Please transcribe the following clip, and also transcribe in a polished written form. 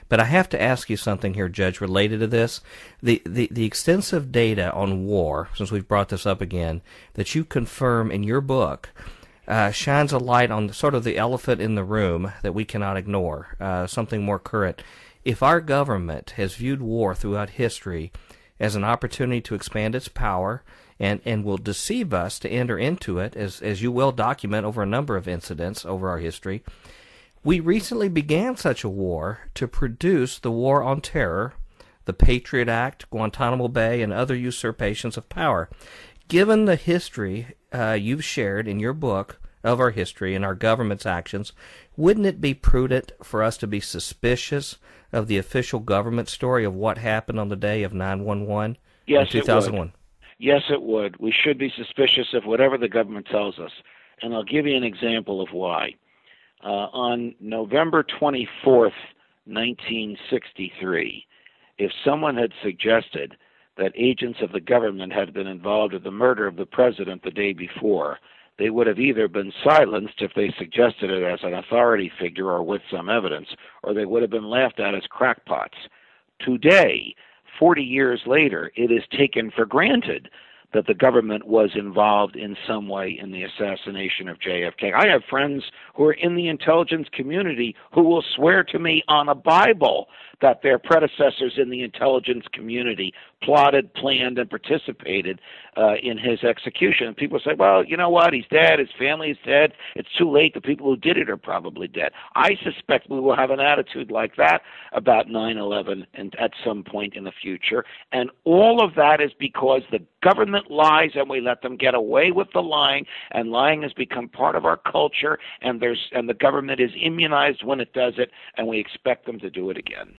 But I have to ask you something here, Judge, related to this. The extensive data on war, since we've brought this up again, that you confirm in your book shines a light on sort of the elephant in the room that we cannot ignore, something more current. If our government has viewed war throughout history as an opportunity to expand its power and will deceive us to enter into it, as you well document over a number of incidents over our history, we recently began such a war to produce the War on Terror, the Patriot Act, Guantanamo Bay, and other usurpations of power. Given the history you've shared in your book of our history and our government's actions, wouldn't it be prudent for us to be suspicious of the official government story of what happened on the day of 9/11 in 2001? Yes, it would. We should be suspicious of whatever the government tells us. And I'll give you an example of why. On November 24th, 1963, if someone had suggested that agents of the government had been involved in the murder of the president the day before, they would have either been silenced if they suggested it as an authority figure or with some evidence, or they would have been laughed at as crackpots. Today, 40 years later, it is taken for granted that the government was involved in some way in the assassination of JFK. I have friends who are in the intelligence community who will swear to me on a Bible that their predecessors in the intelligence community plotted, planned, and participated in his execution. And people say, well, you know what, he's dead, his family is dead, it's too late, the people who did it are probably dead. I suspect we will have an attitude like that about 9/11 and at some point in the future. And all of that is because the government lies and we let them get away with the lying, and lying has become part of our culture, and the government is immunized when it does it, and we expect them to do it again.